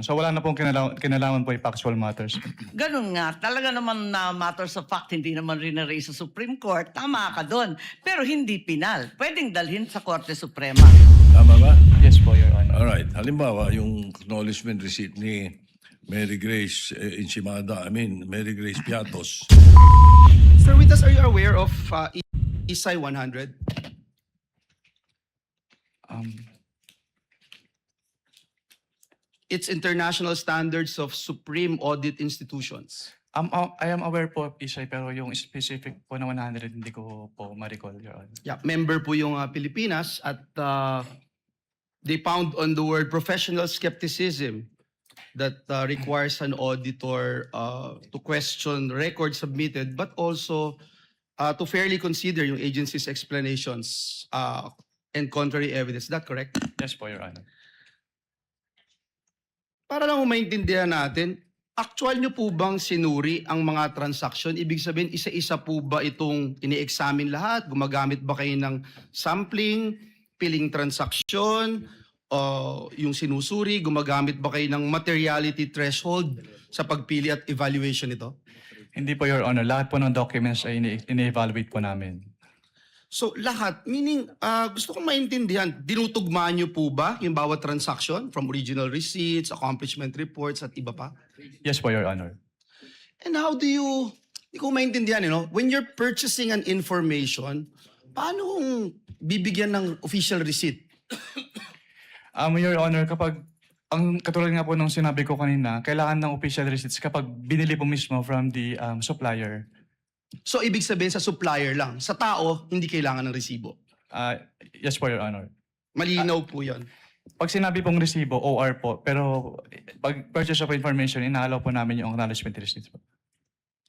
investigation. So wala na pong kinalaman po yung factual matters. Ganun nga, talaga naman na matters of fact, hindi naman rin na-raise sa Supreme Court. Tama ka doon. Pero hindi pinal. Pwedeng dalhin sa Korte Suprema. Tama ba? Yes po, Your Honor. Alright. Halimbawa, yung acknowledgement receipt ni Mary Grace Mary Grace Piatos. Sir Witas, are you aware of ISAI 100? It's International Standards of Supreme Audit Institutions. I am aware po of ISAI, pero yung specific po na 100 hindi ko po ma-recall, Your Honor. Yeah, member po yung Pilipinas at they found on the word professional skepticism that requires an auditor to question records submitted, but also to fairly consider yung agency's explanations and contrary evidence. Is that correct? Yes po, Your Honor. Para lang maintindihan natin, actual nyo po bang sinuri ang mga transaction? Ibig sabihin, isa-isa po ba itong ini-examine lahat? Gumagamit ba kayo ng sampling, piling transaction, yung sinusuri? Gumagamit ba kayo ng materiality threshold sa pagpili at evaluation nito? Hindi po, Your Honor. Lahat po ng documents ay ini-evaluate po namin. So lahat, meaning gusto kong maintindihan, dinutugmaan nyo po ba yung bawat transaction from original receipts, accomplishment reports at iba pa? Yes po, Your Honor. And how do you, hindi ko maintindihan, when you're purchasing an information, paano kung bibigyan ng official receipt? Your Honor, kapag, ang katulad nga po nung sinabi ko kanina, kailangan ng official receipts kapag binili po mismo from the supplier. So ibig sabihin sa supplier lang, sa tao, hindi kailangan ng resibo. Yes po, Your Honor. Malinaw po yon. Pag sinabi pong resibo, OR po, pero pag purchase of information, inaalaw po namin yung acknowledgement receipts po.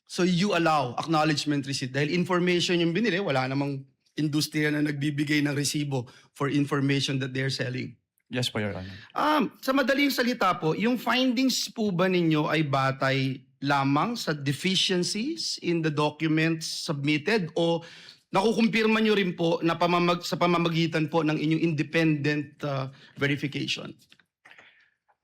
So you allow acknowledgement receipt dahil information yung binili, wala namang industriya na nagbibigay ng resibo for information that they're selling. Yes po, Your Honor. Sa madaling salita po, yung findings po ba ninyo ay batay lamang sa deficiencies in the documents submitted o nakukumpirma nyo rin po na sa pamamagitan po ng inyong independent verification?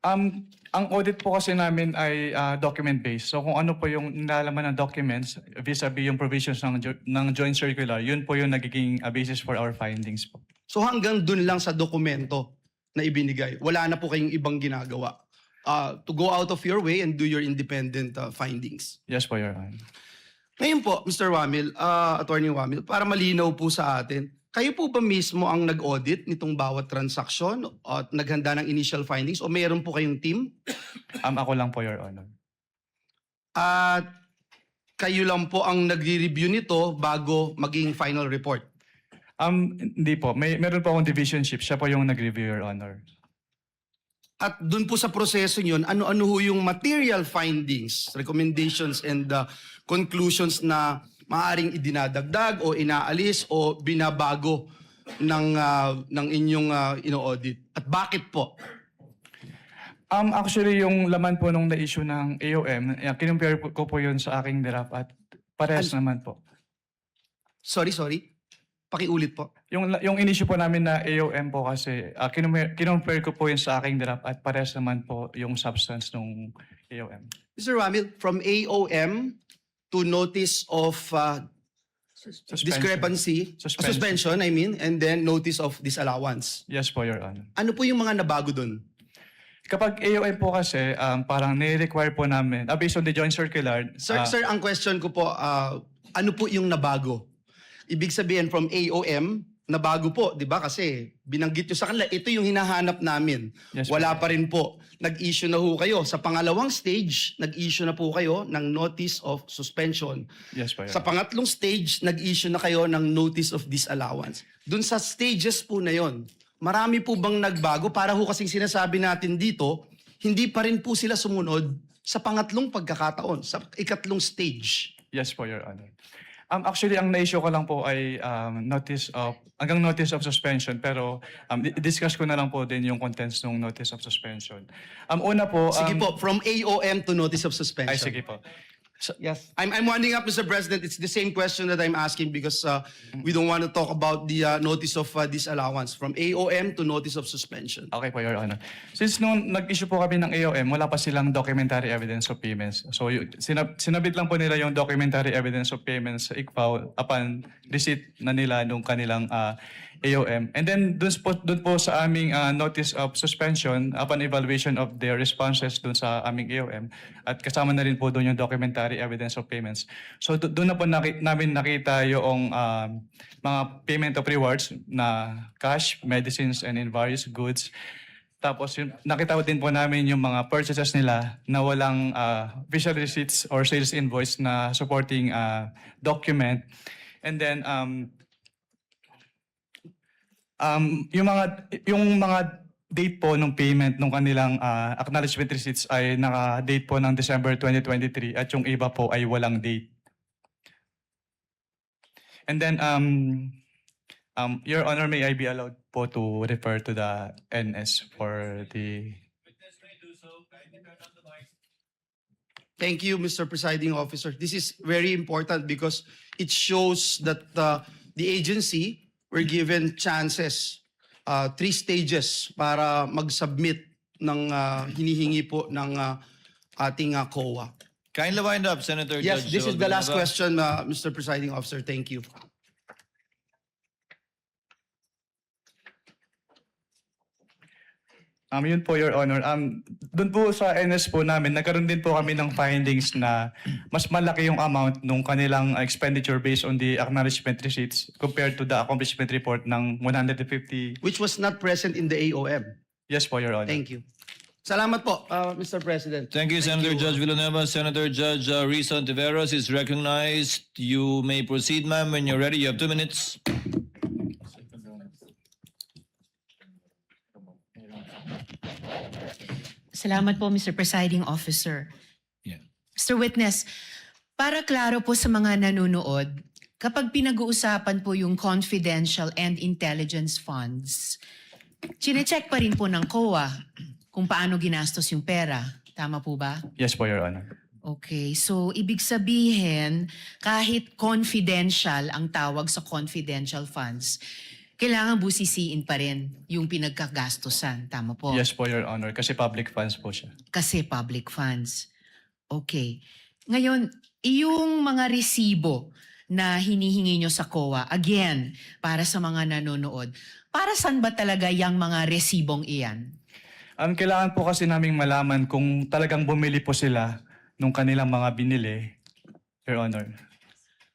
Ang audit po kasi namin ay document-based. So kung ano po yung nilalaman ng documents vis-a-vis yung provisions ng joint circular, yun po yung nagiging basis for our findings po. So hanggang dun lang sa dokumento na ibinigay, wala na po kayong ibang ginagawa to go out of your way and do your independent findings. Yes po, Your Honor. Ngayon po, Mr. Wamil, Attorney Wamil, para malinaw po sa atin, kayo po ba mismo ang nag-audit nitong bawat transaksyon at naghanda ng initial findings o mayroon po kayong team? Ako lang po, Your Honor. At kayo lang po ang nagre-review nito bago maging final report? Hindi po. Meron po akong division chief. Siya po yung nag-review, Your Honor. At dun po sa proseso nyon, ano-ano ho yung material findings, recommendations, and conclusions na maaaring idinadagdag o inaalis o binabago ng inyong ino-audit? At bakit po? Actually, yung laman po nung na-issue ng AOM, kinumpare ko po yun sa aking draft at parehas naman po. Sorry. Pakiulit po. Yung in-issue po namin na AOM po kasi, kinumpare ko po yun sa aking draft at parehas naman po yung substance ng AOM. Mr. Wamil, from AOM to notice of discrepancy, suspension, and then notice of disallowance. Yes po, Your Honor. Ano po yung mga nabago dun? Kapag AOM po kasi, parang nire-require po namin, based on the joint circular. Sir, ang question ko po, ano po yung nabago? Ibig sabihin from AOM, nabago po, di ba? Kasi binanggit nyo sa kanila, ito yung hinahanap namin. Yes, Wala pa rin po. Nag-issue na ho kayo. Sa pangalawang stage, nag-issue na po kayo ng notice of suspension. Yes po, Your Sa pangatlong stage, nag-issue na kayo ng notice of disallowance. Dun sa stages po na yon, marami po bang nagbago? Para ho kasing sinasabi natin dito, hindi pa rin po sila sumunod sa pangatlong pagkakataon, sa ikatlong stage. Yes po, Your Honor. Actually, ang na-issue ko lang po ay hanggang notice of suspension, pero discuss ko na lang po din yung contents ng notice of suspension. Una po... Sige po, from AOM to notice of suspension. Ay, sige po. Yes, I'm winding up, Mr. President. It's the same question that I'm asking because we don't want to talk about the notice of disallowance from AOM to notice of suspension. Okay po, Your Honor. Since nung nag-issue po kami ng AOM, wala pa silang documentary evidence of payments. So sinabit lang po nila yung documentary evidence of payments sa ICFAO upon receipt na nila nung kanilang AOM. And then dun po sa aming notice of suspension upon evaluation of their responses dun sa aming AOM at kasama na rin po dun yung documentary evidence of payments. So doon na po namin nakita yung mga payment of rewards na cash, medicines, and in various goods. Tapos nakita din po namin yung mga purchases nila na walang visual receipts or sales invoice na supporting document. And then yung mga date po ng payment ng kanilang acknowledgement receipts ay naka-date po ng December 2023 at yung iba po ay walang date. And then, Your Honor, may I be allowed po to refer to the NS for the... Thank you, Mr. Presiding Officer. This is very important because it shows that the agency were given chances, 3 stages para mag-submit ng hinihingi po ng ating COA. Kindly wind up, Senator Yes, Judge this is the last Villanueva. question, Mr. Presiding Officer. Thank you. Yun po, Your Honor. Doon po sa NS po namin, nagkaroon din po kami ng findings na mas malaki yung amount nung kanilang expenditure based on the acknowledgement receipts compared to the accomplishment report ng 150. Which was not present in the AOM. Yes po, Your Honor. Thank you. Salamat po, Mr. President. Thank you, Senator Judge Villanueva. Senator Judge Risa Ontiveros is recognized. You may proceed, ma'am, when you're ready. You have 2 minutes. Salamat po, Mr. Presiding Officer. Yeah. Mr. Witness, para klaro po sa mga nanonood, kapag pinag-uusapan po yung confidential and intelligence funds, chinecheck pa rin po ng COA kung paano ginastos yung pera. Tama po ba? Yes po, Your Honor. Okay, so ibig sabihin, kahit confidential ang tawag sa confidential funds, kailangan busisiin pa rin yung pinagkagastosan. Tama po? Yes po, Your Honor. Kasi public funds po siya. Kasi public funds. Okay. Ngayon, yung mga resibo na hinihingi nyo sa COA, again, para sa mga nanonood, para saan ba talaga yung mga resibong iyan? Kailangan po kasi naming malaman kung talagang bumili po sila nung kanilang mga binili, Your Honor.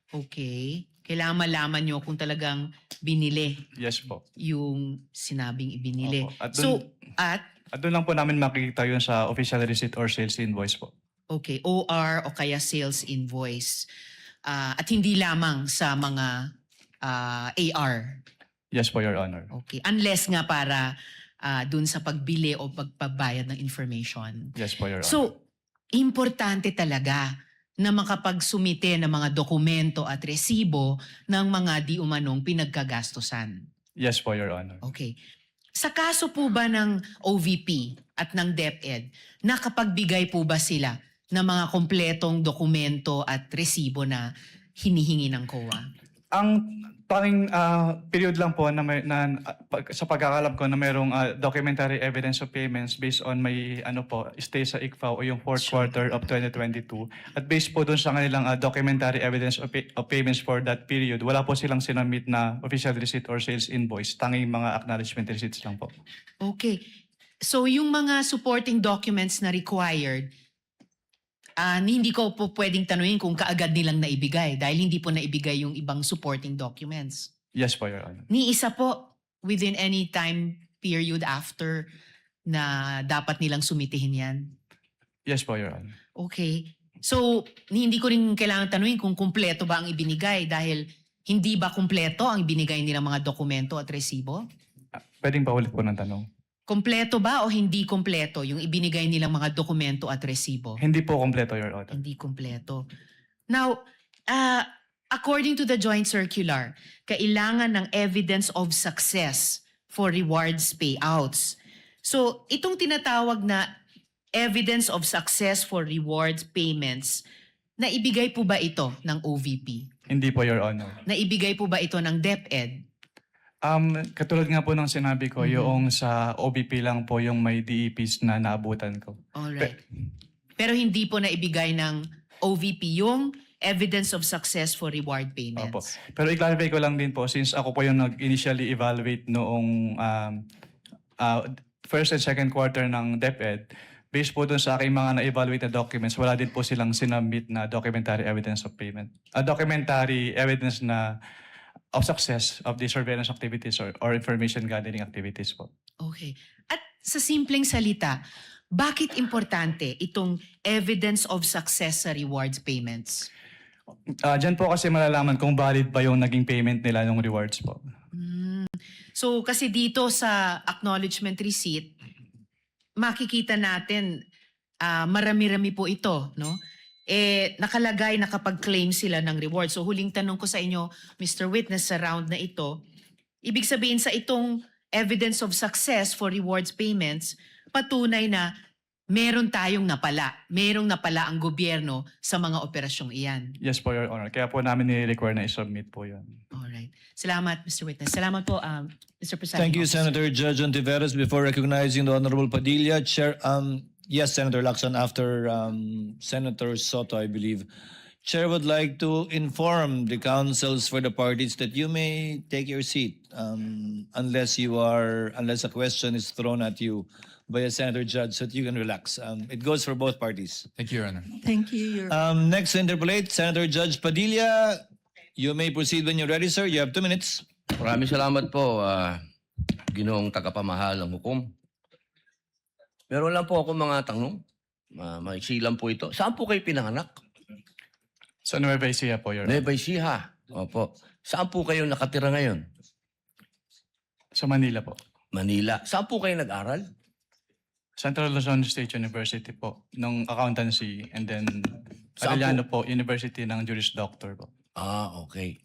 Okay. Kailangan malaman nyo kung talagang binili Yes po. yung sinabing ibinili. Opo. At At doon lang po namin makikita yun sa official receipt or sales invoice po. okay, OR o kaya sales invoice. At hindi lamang sa mga AR. Yes po, Your Honor. Okay. Unless nga para dun sa pagbili o pagpabayad ng information. Yes po, Your Honor. So, importante talaga na makapagsumite ng mga dokumento at resibo ng mga di umanong pinagkagastosan. Yes po, Your Honor. Okay. Sa kaso po ba ng OVP at ng DepEd, nakapagbigay po ba sila ng mga kompletong dokumento at resibo na hinihingi ng COA? Ang tanging period lang po na, sa pagkakalam ko na mayroong documentary evidence of payments based on may stay sa ICFAO o yung 4th quarter of 2022. At based po dun sa kanilang documentary evidence of payments for that period, wala po silang sinamit na official receipt or sales invoice. Tanging mga acknowledgement receipts lang po. Okay. So yung mga supporting documents na required, hindi ko po pwedeng tanungin kung kaagad nilang naibigay dahil hindi po naibigay yung ibang supporting documents. Yes po, Your Honor. Ni isa po within any time period after na dapat nilang sumitihin yan. Yes po, Your Honor. Okay. So, hindi ko rin kailangan tanungin kung kumpleto ba ang ibinigay dahil hindi ba kumpleto ang ibinigay nilang mga dokumento at resibo? Pwedeng paulit po ng tanong. Kumpleto ba o hindi kumpleto yung ibinigay nilang mga dokumento at resibo? Hindi po kompleto, Your Honor. Hindi kumpleto. Now, according to the joint circular, kailangan ng evidence of success for rewards payouts. So, itong tinatawag na evidence of success for rewards payments, naibigay po ba ito ng OVP? Hindi po, Your Honor. Naibigay po ba ito ng DepEd? Katulad nga po ng sinabi ko, yung sa OBP lang po yung may DEPs na naabutan ko. Alright. Pero hindi po naibigay ng OVP yung evidence of success for reward payments. Opo. Pero i-clarify ko lang din po, since ako po yung nag-initially evaluate noong first and second quarter ng DepEd, based po dun sa aking mga na-evaluate na documents, wala din po silang sinubmit na documentary evidence of payment. Documentary evidence na of success of the surveillance activities or information gathering activities po. Okay. At sa simpleng salita, bakit importante itong evidence of success sa rewards payments? Diyan po kasi malalaman kung valid ba yung naging payment nila ng rewards po. So kasi dito sa acknowledgement receipt, makikita natin marami-rami po ito, no? Nakalagay na kapag claim sila ng reward. So huling tanong ko sa inyo, Mr. Witness, sa round na ito, ibig sabihin sa itong evidence of success for rewards payments, patunay na meron tayong napala. Merong napala ang gobyerno sa mga operasyong iyan. Yes po, Your Honor. Kaya po namin ni-require na i-submit po yun. Alright. Salamat, Mr. Witness. Salamat po, Mr. Presiding Thank you, Officer. Senator Judge Ontiveros. Before recognizing the Honorable Padilla, Chair, yes, Senator Lacson, after Senator Soto, I believe. Chair would like to inform the councils for the parties that you may take your seat unless a question is thrown at you by a Senator Judge so that you can relax. It goes for both parties. Thank you, Your Honor. Thank you, Your Next to interpolate, Senator Judge Padilla. You may proceed when you're ready, sir. You have 2 minutes. Maraming salamat po, Ginoong tagapamahal ng hukom. Meron lang po ako mga tanong. Maiksi lang po ito. Saan po kayo pinanganak? Sa Nueva Ecija po, Your Honor. Nueva Ecija. Opo. Saan po kayo nakatira ngayon? Sa Manila po. Manila. Saan po kayo nag-aral? Central Luzon State University po, ng accountancy, and then Saan Arellano po, University ng Juris Doctor po. Okay.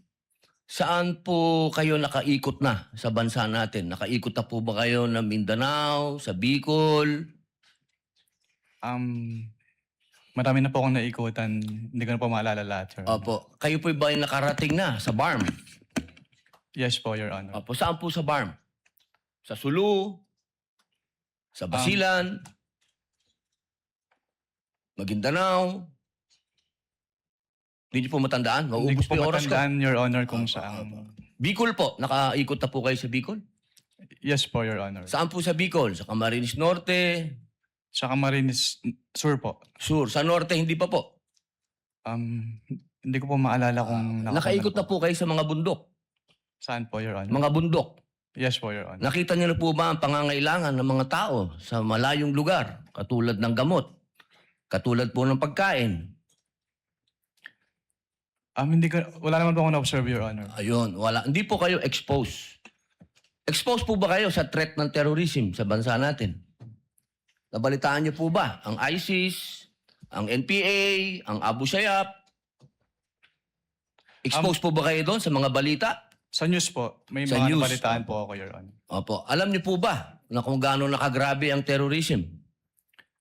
Saan po kayo nakaikot na sa bansa natin? Nakaikot na po ba kayo ng Mindanao, sa Bicol? Marami na po akong naikutan, hindi ko na po maalala lahat, Your Honor. Opo. Kayo po ba ay nakarating na sa BARM? Yes po, Your Honor. Opo. Saan po sa BARM? Sa Sulu? Sa Basilan? Maguindanao? Hindi niyo po matandaan? Hindi Mauubos ko po po yung oras ko. matandaan, Your Honor, kung saan. Bicol po. Nakaikot na po kayo sa Bicol? Yes po, Your Honor. Saan po sa Bicol? Sa Camarines Norte? Sa Camarines Sur po. Sur? Sa Norte, hindi pa po. Hindi ko po maalala kung Nakaikot na po kayo sa mga bundok. Saan po, Your Honor? Mga bundok. Yes po, Your Honor. Nakita niyo na po ba ang pangangailangan ng mga tao sa malayong lugar? Katulad ng gamot. Katulad po ng pagkain. Wala naman po ako na-observe, Your Honor. Ayun, wala. Hindi po kayo exposed. Exposed po ba kayo sa threat ng terrorism sa bansa natin? Nabalitaan niyo po ba ang ISIS, ang NPA, ang Abu Sayyaf? Exposed po ba kayo doon sa mga balita? Sa news po, may Sa mga news. nabalitaan po ako, Your Honor. Opo. Alam niyo po ba na kung gaano nakagrabe ang terrorism?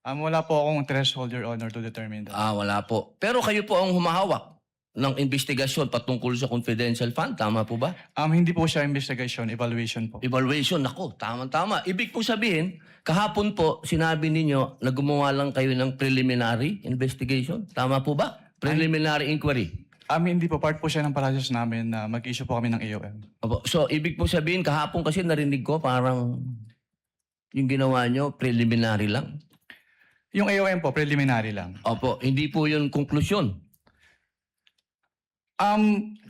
Wala po akong threshold, Your Honor, to determine that. Wala po. Pero kayo po ang humahawak ng investigasyon patungkol sa confidential fund. Tama po ba? Hindi po siya investigation, evaluation po. Evaluation. Ako, tama-tama. Ibig po sabihin, kahapon po, sinabi ninyo na gumawa lang kayo ng preliminary investigation. Tama po ba? Preliminary inquiry. Hindi po, part po siya ng process namin na mag-issue po kami ng AOM. Opo. So, ibig po sabihin, kahapon kasi narinig ko parang yung ginawa nyo, preliminary lang. Yung AOM po, preliminary lang. Opo. Hindi po yun konklusyon.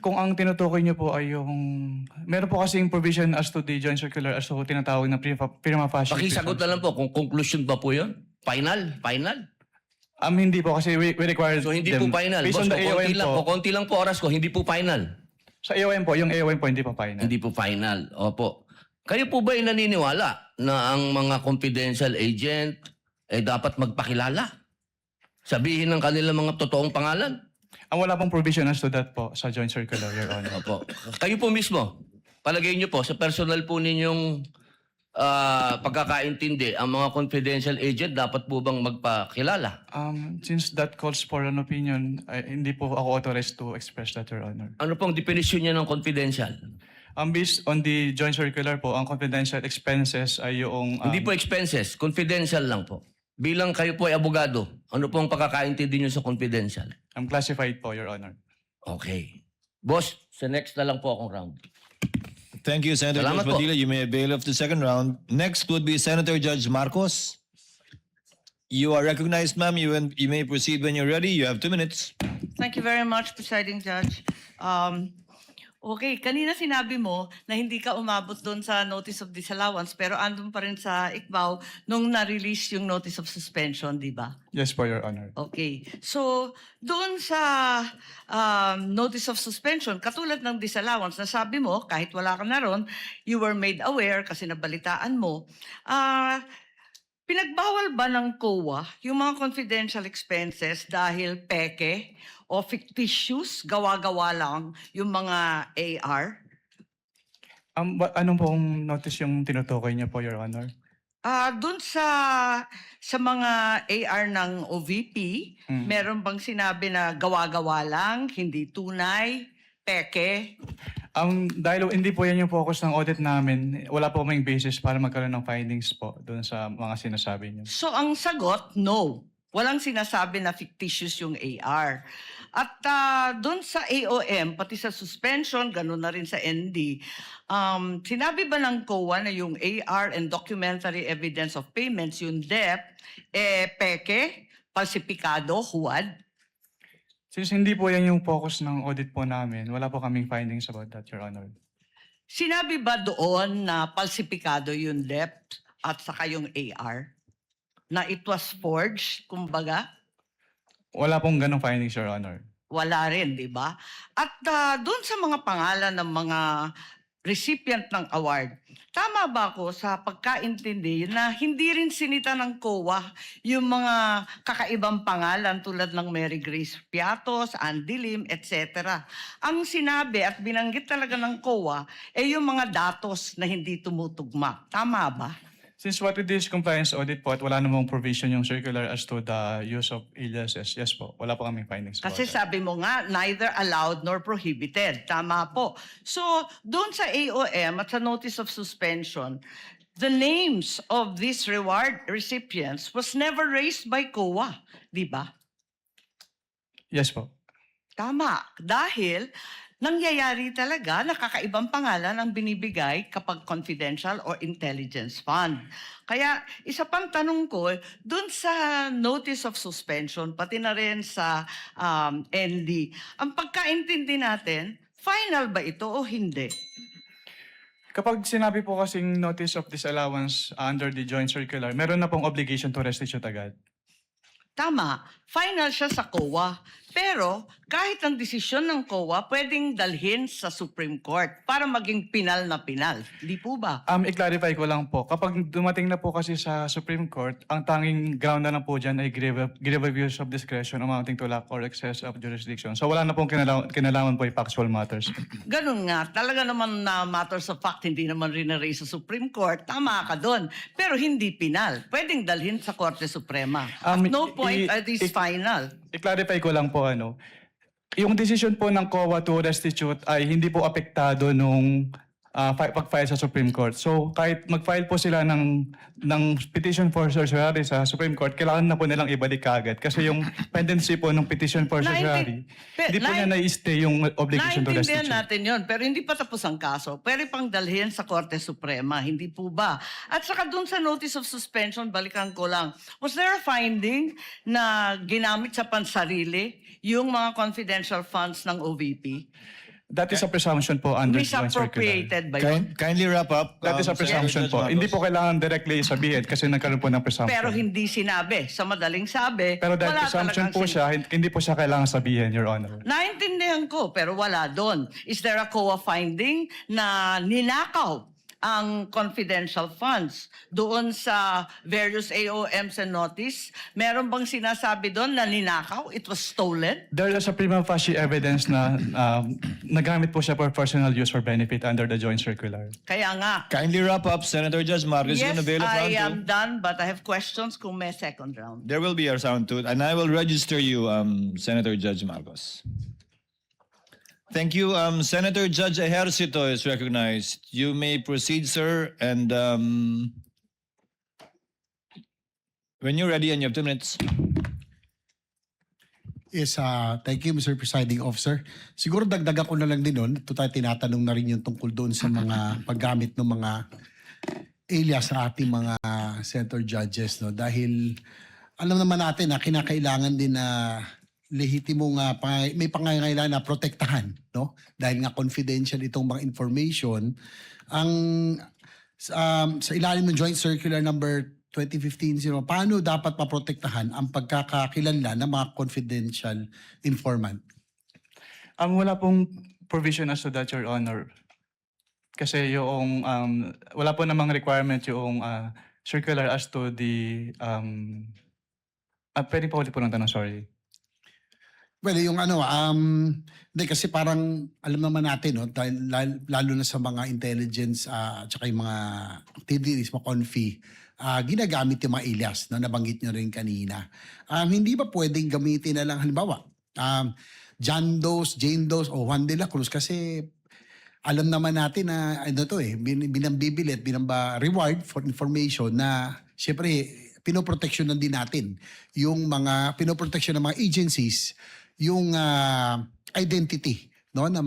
Kung ang tinutukoy niyo po ay yung... Meron po kasing provision as to the joint circular as to tinatawag na prima facie. Pakisagot na lang po kung conclusion ba po yun? Final? Hindi po kasi we require So, hindi them- po final. Based Boss, on the AOM po, konti lang po oras ko, hindi po final. sa AOM po, yung AOM po hindi po final. Hindi po final. Opo. Kayo po ba ay naniniwala na ang mga confidential agent ay dapat magpakilala? Sabihin ng kanilang mga totoong pangalan? Wala pong provision as to that po sa joint circular, Your Honor. Opo. Kayo po mismo, palagay niyo po, sa personal po ninyong pagkakaintindi, ang mga confidential agent dapat po bang magpakilala? Since that calls for an opinion, hindi po ako authorized to express that, Your Honor. Ano pong definition niya ng confidential? Based on the joint circular po, ang confidential expenses ay yung... Hindi po expenses, confidential lang po. Bilang kayo po ay abogado, ano pong pagkakaintindi niyo sa confidential? classified po, Your Honor. Okay. Boss, sa next na lang po akong round. Thank you, Senator Salamat Judge po. Padilla. You may avail of the second round. Next would be Senator Judge Marcos. You are recognized, ma'am. You may proceed when you're ready. You have 2 minutes. Thank you very much, Presiding Judge. Okay, kanina sinabi mo na hindi ka umabot doon sa notice of disallowance pero andun pa rin sa ICBAO nung na-release yung notice of suspension, di ba? Yes po, Your Honor. Okay. So, doon sa notice of suspension, katulad ng disallowance, nasabi mo, kahit wala ka na ron, you were made aware kasi nabalitaan mo, pinagbawal ba ng COA yung mga confidential expenses dahil peke o fictitious, gawa-gawa lang yung mga AR? Anong pong notice yung tinutukoy niya po, Your Honor? Doon sa mga AR ng OVP, meron bang sinabi na gawa-gawa lang, hindi tunay, peke? Dahil hindi po yan yung focus ng audit namin, wala po kaming basis para magkaroon ng findings po doon sa mga sinasabi niyo. So ang sagot, no. Walang sinasabi na fictitious yung AR. At doon sa AOM, pati sa suspension, gano'n na rin sa ND, sinabi ba ng COA na yung AR and documentary evidence of payments, yung DEP, peke, falsipikado, huwad? Since hindi po yan yung focus ng audit po namin, wala po kaming findings about that, Your Honor. Sinabi ba doon na falsipikado yung DEP at saka yung AR? Na it was forged, kumbaga? Wala pong ganong findings, Your Honor. Wala rin, di ba? At doon sa mga pangalan ng mga recipient ng award, tama ba ako sa pagkaintindi na hindi rin sinita ng COA yung mga kakaibang pangalan tulad ng Mary Grace Piatos, Andy Lim, etc. Ang sinabi at binanggit talaga ng COA ay yung mga datos na hindi tumutugma. Tama ba? Since what it is compliance audit po at wala namang provision yung circular as to the use of aliases, yes po, wala po kaming findings about Kasi that. sabi mo nga, neither allowed nor prohibited. Tama po. So, doon sa AOM at sa notice of suspension, the names of these reward recipients was never raised by COA. Di ba? Yes po. Tama. Dahil nangyayari talaga na kakaibang pangalan ang binibigay kapag confidential or intelligence fund. Kaya isa pang tanong ko, dun sa notice of suspension, pati na rin sa ND, ang pagkaintindi natin, final ba ito o hindi? Kapag sinabi po kasing notice of disallowance under the joint circular, meron na pong obligation to restitute agad. Tama, final siya sa COA. Pero kahit ang desisyon ng COA, pwedeng dalhin sa Supreme Court para maging pinal na pinal. Di po ba? I-clarify ko lang po, kapag dumating na po kasi sa Supreme Court, ang tanging ground na lang po dyan ay grave abuse of discretion amounting to lack or excess of jurisdiction. So wala na pong kinalaman po yung factual matters. Ganun nga, talaga naman na matters of fact, hindi naman rin na-raise sa Supreme Court, tama ka doon. Pero hindi pinal. Pwedeng dalhin sa Korte Suprema. At no point it is final. I-clarify ko lang po yung decision po ng COA to restitute ay hindi po apektado nung pag-file sa Supreme Court. So kahit mag-file po sila ng petition for certiorari sa Supreme Court, kailangan na po nilang ibalik kaagad. Kasi yung pendency po ng petition for certiorari, hindi po niya na-stay yung obligation to Naintindihan restitute. natin yon, pero hindi pa tapos ang kaso. Pwede pang dalhin sa Korte Suprema, hindi po ba? At saka dun sa notice of suspension, balikan ko lang, was there a finding na ginamit sa pansarili yung mga confidential funds ng OVP? That is a presumption po under the joint circular. Misappropriated ba yun? Kindly wrap up. That is a presumption Judge po. Marcos. Hindi po kailangan directly sabihin kasi nagkaroon po ng presumption. Pero hindi sinabi. Sa madaling sabi, Pero dahil wala presumption talagang po siya, hindi po siya kailangan sabihin, Your Honor. Naintindihan ko, pero wala doon. Is there a COA finding na ninakaw ang confidential funds doon sa various AOMs and notice? Meron bang sinasabi doon na ninakaw? It was stolen? There is a prima facie evidence na nagamit po siya for personal use or benefit under the joint circular. Kaya nga. Kindly wrap up, Senator Judge Marcos. Yes, Yun avail of round I two. am done, but I have questions kung may second round. There will be a round two, and I will register you, Senator Judge Marcos. Thank you. Senator Judge Ejercito is recognized. You may proceed, sir. And when you're ready, and you have 2 minutes. Yes, thank you, Mr. Presiding Officer. Siguro dagdagan ko na lang din nun. Ito tayo tinatanong na rin yung tungkol doon sa mga paggamit ng mga alias sa ating mga senator judges. No? Dahil alam naman natin na kinakailangan din na lehitimong may pangangailangan na protektahan, no? Dahil nga confidential itong mga information. Ang sa ilalim ng Joint Circular number 2015-0, paano dapat maprotektahan ang pagkakakilanlan ng mga confidential informant? Wala pong provision as to that, Your Honor. Kasi yung wala po namang requirement yung circular as to the pwede pa ulit po ng tanong, sorry. Well, yung hindi kasi parang alam naman natin, no, dahil lalo na sa mga intelligence at saka yung mga activities, mga confi, ginagamit yung mga alias na nabanggit nyo rin kanina. Hindi ba pwedeng gamitin na lang, halimbawa, John Doe, Jane Doe o Juan de la Cruz kasi alam naman natin na binambibilit, reward for information na siyempre pinoproteksyonan din natin yung mga pinoproteksyon ng mga agencies yung identity, no, ng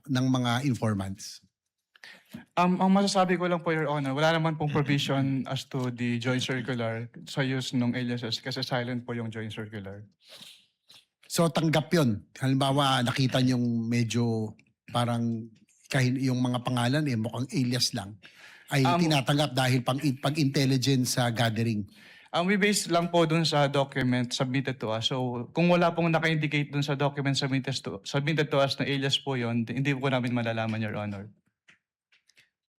mga informants. Ang masasabi ko lang po, Your Honor, wala naman pong provision as to the joint circular sa use ng aliases kasi silent po yung joint circular. So tanggap yun. Halimbawa, nakita niyong medyo parang yung mga pangalan mukhang alias lang ay tinatanggap dahil pag-intelligence gathering. We base lang po dun sa document submitted to us. So kung wala pong naka-indicate dun sa document submitted to us na alias po yon, hindi po namin malalaman, Your Honor.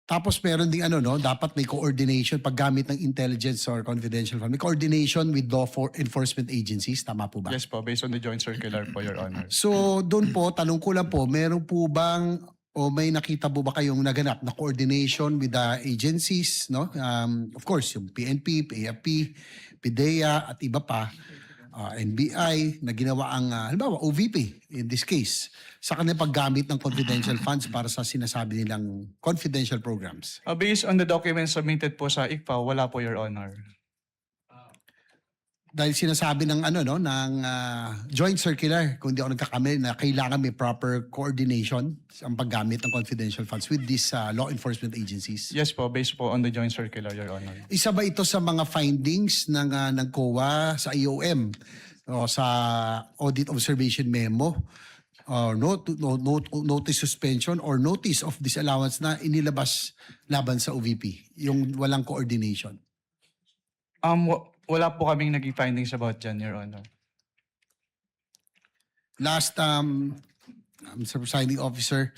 Tapos meron ding dapat may coordination paggamit ng intelligence or confidential fund. May coordination with law enforcement agencies, tama po ba? Yes po, based on the joint circular po, Your Honor. So doon po, tanong ko lang po, meron po bang o may nakita po ba kayong naganap na coordination with the agencies, no? Of course, yung PNP, PAP, PIDEA at iba pa, NBI na ginawa ang halimbawa OVP in this case sa kanilang paggamit ng confidential funds para sa sinasabi nilang confidential programs. Based on the documents submitted po sa ICPA, wala po, Your Honor. Dahil sinasabi ng ng joint circular, kung di ako nagkakamali, na kailangan may proper coordination ang paggamit ng confidential funds with these law enforcement agencies. Yes po, based po on the joint circular, Your Honor. Isa ba ito sa mga findings ng COA sa IOM o sa audit observation memo or notice suspension or notice of disallowance na inilabas laban sa OVP, yung walang coordination? Wala po kaming naging findings about dyan, Your Honor. Last, Mr. Presiding Officer,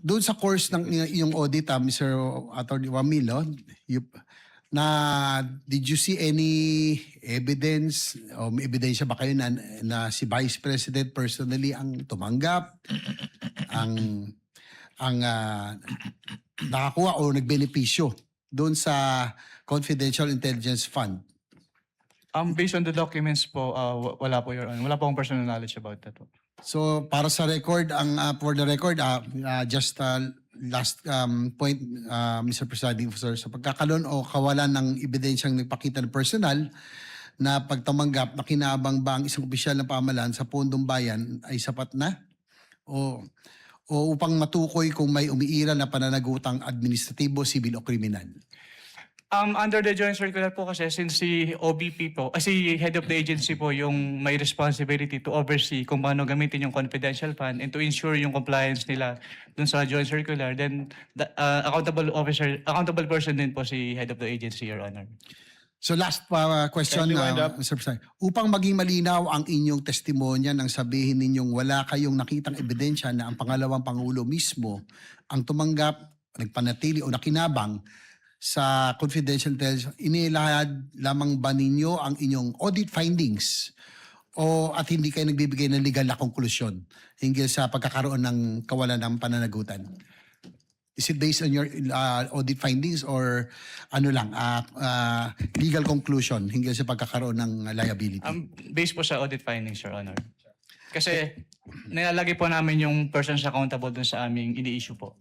doon sa course ng iyong audit, Mr. Attorney Wamil, did you see any evidence o may ebidensya ba kayo na si Vice President personally ang tumanggap, ang nakakuha o nagbenepisyo doon sa confidential intelligence fund? Based on the documents po, wala po, Your Honor. Wala po akong personal knowledge about that po. So para sa record, for the record, just last point, Mr. Presiding Officer, sa pagkakaroon o kawalan ng ebidensyang nagpakita ng personal na pagtamanggap na kinabang ba ang isang opisyal ng pamahalaan sa pondong bayan ay sapat na? O upang matukoy kung may umiiral na pananagutang administratibo, sibil o kriminal? Under the joint circular po kasi since si OBP po, si head of the agency po yung may responsibility to oversee kung paano gamitin yung confidential fund and to ensure yung compliance nila dun sa joint circular, then the, accountable person din po si head of the agency, Your Honor. So last question, Kindly wind up. Mr. President. Upang maging malinaw ang inyong testimonya nang sabihin ninyong wala kayong nakitang ebidensya na ang pangalawang Pangulo mismo ang tumanggap nagpanatili o nakinabang sa confidential intelligence, inilahad lamang ba ninyo ang inyong audit findings o at hindi kayo nagbibigay ng legal na konklusyon hinggil sa pagkakaroon ng kawalan ng pananagutan? Is it based on your audit findings or ano lang, legal conclusion hinggil sa pagkakaroon ng liability? Based po sa audit findings, Your Honor. Kasi nilalagay po namin yung persons accountable dun sa aming ini-issue po.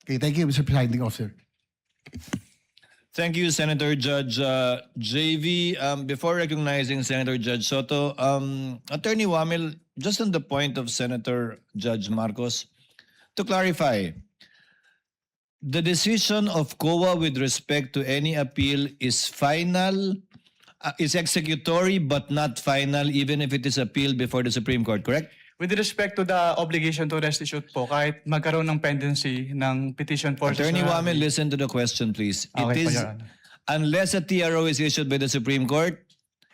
Okay, thank you, Mr. Presiding Officer. Thank you, Senator Judge JV. Before recognizing Senator Judge Soto, Attorney Wamil, just on the point of Senator Judge Marcos, to clarify, the decision of COA with respect to any appeal is final, is executory but not final even if it is appealed before the Supreme Court, correct? With respect to the obligation to restitute po, kahit magkaroon ng pendency ng petition for... Attorney Wamil, listen to the question, please. Okay It po, is, Your Honor. unless a TRO is issued by the Supreme Court,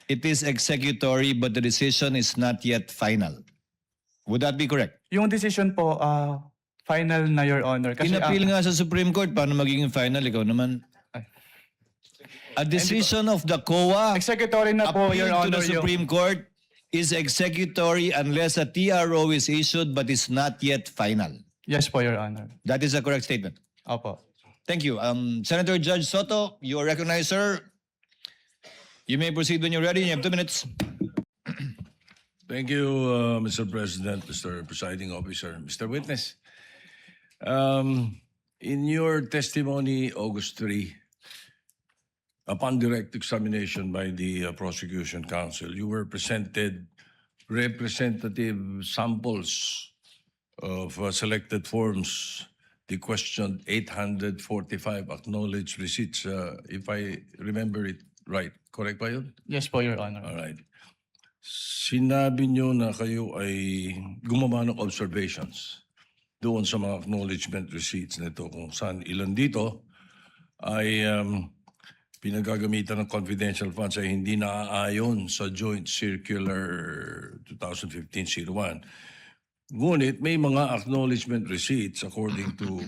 it is executory but the decision is not yet final. Would that be correct? Yung decision po, final na, Your Honor. Kasi In-appeal nga sa Supreme Court, paano magiging final? Ikaw naman. A decision of the COA executory na po, Your appealed to Honor. the Supreme Court is executory unless a TRO is issued but is not yet final. Yes po, Your Honor. That is a correct statement. Opo. Thank you. Senator Judge Soto, you are recognized, sir. You may proceed when you're ready. You have 2 minutes. Thank you, Mr. President, Mr. Presiding Officer, Mr. Witness. In your testimony, August 3, upon direct examination by the prosecution counsel, you were presented representative samples of selected forms. The question 845 acknowledged receipts, if I remember it right. Correct ba yun? Yes po, Your Honor. All right. Sinabi nyo na kayo ay gumawa ng observations doon sa mga acknowledgement receipts nito kung saan ilan dito ay pinagagamitan ng confidential funds ay hindi naaayon sa Joint Circular 2015-01. Ngunit may mga acknowledgement receipts according to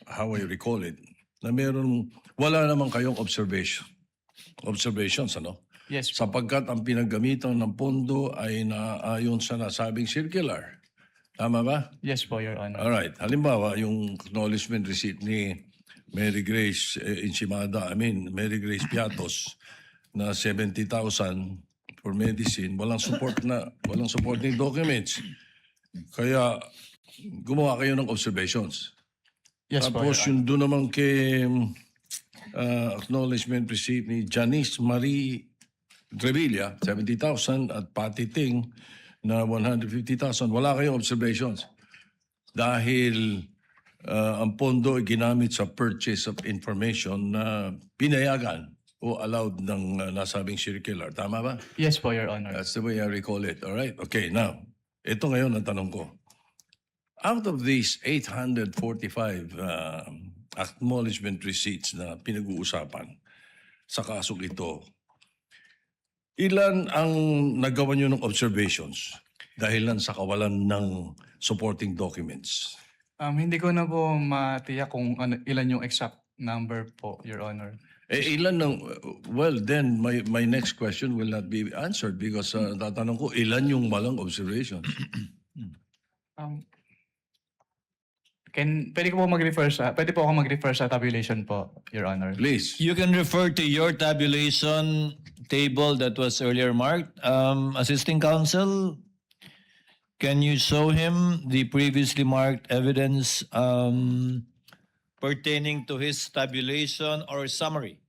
how I recall it na wala naman kayong observations, ano? Yes po. Sapagkat ang pinagamitan ng pondo ay naaayon sa nasabing circular. Tama ba? Yes po, Your Honor. Alright. Halimbawa, yung acknowledgement receipt ni Mary Grace Mary Grace Piatos na 70,000 for medicine, walang supporting documents. Kaya gumawa kayo ng observations. Yes po, Your Tapos Honor. yung doon naman kay acknowledgement receipt ni Janice Marie Revilla, 70,000 at Patty Ting na 150,000. Wala kayong observations. Dahil ang pondo ay ginamit sa purchase of information na pinayagan o allowed ng nasabing circular. Tama ba? Yes po, Your Honor. That's the way I recall it. All right. Okay, now, ito ngayon ang tanong ko. Out of these 845 acknowledgement receipts na pinag-uusapan sa kasong ito, ilan ang nagawa nyo ng observations dahilan sa kawalan ng supporting documents? Hindi ko na po matiyak kung ilan yung exact number po, Your Honor. Ilan ng, well then my next question will not be answered because tatanong ko, ilan yung walang observations? Pwede po ako mag-refer sa tabulation po, Your Honor. Please. You can refer to your tabulation table that was earlier marked. Assisting counsel, can you show him the previously marked evidence pertaining to his tabulation or summary?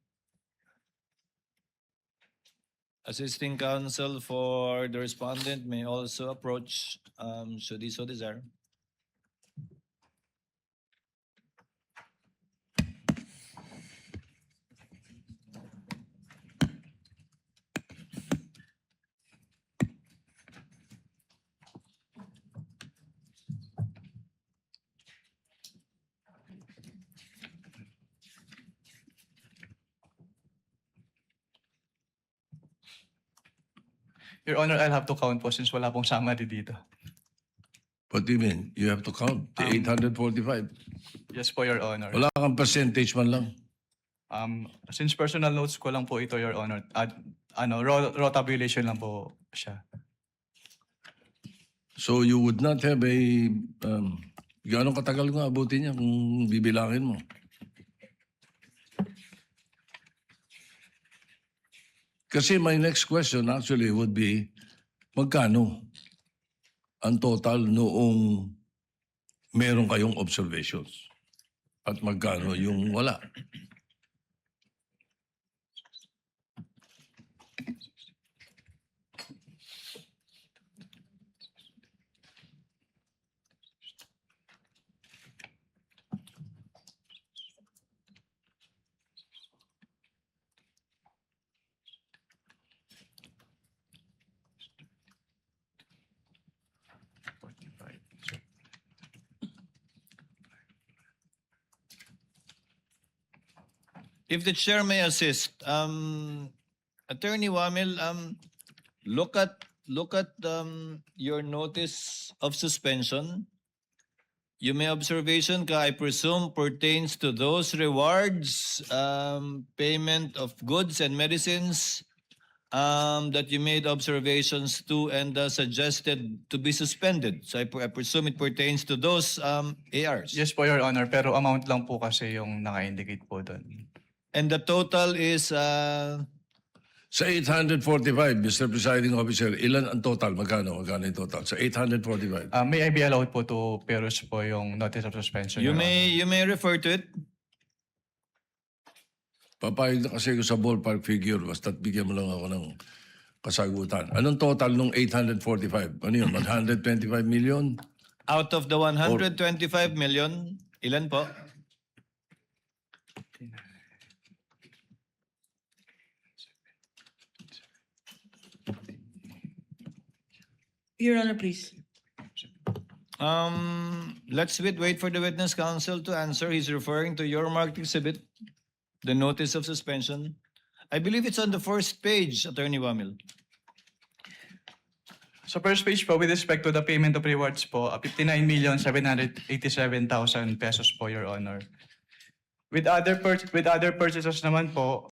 Assisting counsel for the respondent may also approach should he so desire. Your Honor, I'll have to count po since wala pong summary dito. What do you mean? You have to count the 845. Yes po, Your Honor. Wala kang percentage man lang. Since personal notes ko lang po ito, Your Honor, at raw tabulation lang po siya. So you would not have a... Gano'ng katagal nga abutin niya kung bibilangin mo? Kasi my next question actually would be, magkano ang total noong meron kayong observations? At magkano yung wala? If the chair may assist, Attorney Wamil, look at your notice of suspension. You may observation ka, I presume, pertains to those rewards, payment of goods and medicines that you made observations to and suggested to be suspended. So I presume it pertains to those ARs. Yes po, Your Honor, pero amount lang po kasi yung naka-indicate po doon. And the total is Sa 845, Mr. Presiding Officer, ilan ang total? Magkano yung total? Sa 845. May I be allowed po to peruse po yung notice of suspension, you Your Honor? may refer to it. Papayag na kasi ko sa ballpark figure, basta't bigyan mo lang ako ng kasagutan. Anong total nung 845? Ano yun? 125 million? Out of the 125 million, ilan po? Your Honor, please. Let's wait for the witness counsel to answer. He's referring to your marked exhibit, the notice of suspension. I believe it's on the first page, Attorney Wamil. So first page po, with respect to the payment of rewards po, 59,787,000 pesos po, Your Honor. With other purchases naman po,